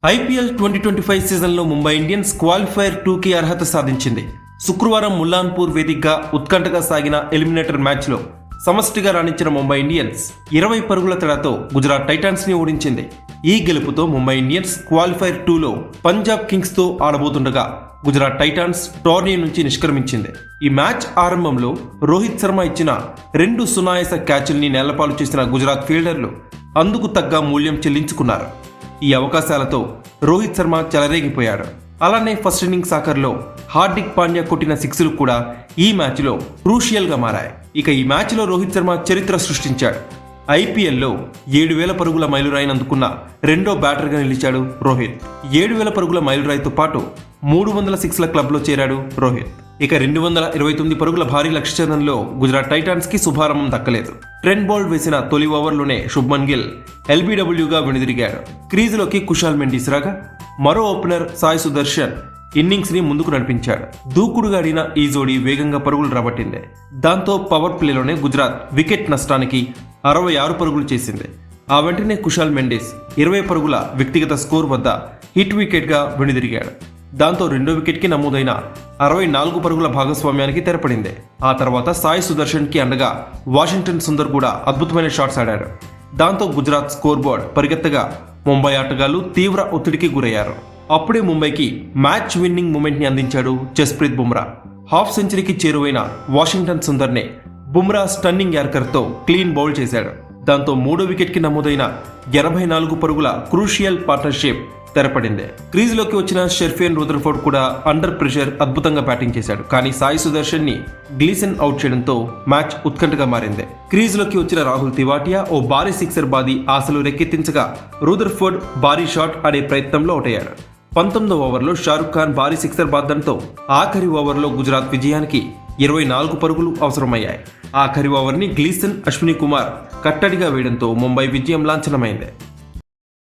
IPL 2025 సీజన్లో Mumbai Indians qualifier 2కి అర్హత సాధించింది. శుక్రవారం ముల్లాన్పూర్ వేదికగా ఉత్కంఠగా సాగిన ఎలిమినేటర్ మ్యాచ్లో సమష్టిగా రాణించిన ముంబై ఇండియన్స్ 20 పరుగుల తేడాతో గుజరాత్ టైటాన్స్ ని ఓడించింది. ఈ గెలుపుతో ముంబై ఇండియన్స్ క్వాలిఫైర్ 2లో పంజాబ్ కింగ్స్ తో ఆడబోతుండగా గుజరాత్ టైటాన్స్ టోర్నీ నుంచి నిష్క్రమించింది. ఈ మ్యాచ్ ఆరంభంలో రోహిత్ శర్మ ఇచ్చిన 2 సునాయాస క్యాచ్ల్ని నేలపాలు చేసిన గుజరాత్ ఫీల్డర్లు అందుకు తగ్గ మూల్యం చెల్లించుకున్నారు. ఈ అవకాశాలతో రోహిత్ శర్మ చెలరేగిపోయాడు. అలానే ఫస్ట్ ఇన్నింగ్స్ ఆఖర్లో హార్దిక్ పాండ్యా కొట్టిన సిక్స్లు కూడా ఈ మ్యాచ్లో క్రూషియల్గా మారాయి. ఇక ఈ మ్యాచ్లో రోహిత్ శర్మ చరిత్ర సృష్టించాడు. ఐపీఎల్లో 7,000 పరుగుల మైలురాయిని అందుకున్న రెండో బ్యాటర్గా నిలిచాడు రోహిత్. 7,000 పరుగుల మైలురాయితో పాటు 300 సిక్స్ల క్లబ్లో చేరాడు రోహిత్. ఇక 229 పరుగుల భారీ లక్ష్యఛేదనలో గుజరాత్ టైటాన్స్ కి శుభారంభం దక్కలేదు. ట్రెంట్ బౌల్ట్ వేసిన తొలి ఓవర్లోనే శుభ్మన్ గిల్ ఎల్బీడబ్ల్యూగా వెనుదిరిగాడు. క్రీజులోకి కుశాల్ మెండిస్ రాగా మరో ఓపెనర్ సాయి సుదర్శన్ ఇన్నింగ్స్ ని ముందుకు నడిపించాడు. దూకుడుగా ఆడిన ఈ జోడీ వేగంగా పరుగులు రాబట్టింది. దాంతో పవర్ ప్లేలోనే గుజరాత్ వికెట్ నష్టానికి 66 పరుగులు చేసింది. ఆ వెంటనే కుశాల్ మెండిస్ 20 పరుగుల వ్యక్తిగత స్కోర్ వద్ద హిట్ వికెట్ గా వెనుదిరిగాడు. దాంతో రెండో వికెట్కి నమోదైన 64 పరుగుల భాగస్వామ్యానికి తెరపడింది. ఆ తర్వాత సాయి సుదర్శన్ కి అండగా వాషింగ్టన్ సుందర్ కూడా అద్భుతమైన షాట్స్ ఆడాడు. దాంతో గుజరాత్ స్కోర్ బోర్డ్ పరిగెత్తగా ముంబై ఆటగాళ్లు తీవ్ర ఒత్తిడికి గురయ్యారు. అప్పుడే ముంబైకి మ్యాచ్ విన్నింగ్ మూమెంట్ ని అందించాడు జస్ప్రీత్ బుమ్రా. హాఫ్ సెంచరీకి చేరువైన వాషింగ్టన్ సుందర్నే బుమ్రా స్టన్నింగ్ యార్కర్తో క్లీన్ బౌల్ చేశాడు. దాంతో మూడో వికెట్కి నమోదైన 84 పరుగుల క్రూషియల్ పార్ట్నర్షిప్ తెరపడింది. క్రీజులోకి వచ్చిన షెర్ఫియన్ రూదర్ఫోర్డ్ కూడా అండర్ ప్రెషర్ అద్భుతంగా బ్యాటింగ్ చేశాడు. కానీ సాయి సుదర్శన్ ని గ్లీసన్ అవుట్ చేయడంతో మ్యాచ్ ఉత్కంఠగా మారింది. క్రీజులోకి వచ్చిన రాహుల్ తివాటియా ఓ భారీ సిక్సర్ బాది ఆశలు రెక్కెత్తించగా రూదర్ఫోర్డ్ భారీ షాట్ ఆడే ప్రయత్నంలో అవుట్ అయ్యాడు. 19వ ఓవర్లో షారుఖ్ ఖాన్ భారీ సిక్సర్ బాదడంతో ఆఖరి ఓవర్లో గుజరాత్ విజయానికి 24 పరుగులు అవసరమయ్యాయి. ఆఖరి ఓవర్ని గ్లీసన్, అశ్విని కుమార్ కట్టడిగా వేయడంతో ముంబై విజయం లాంఛనమైంది.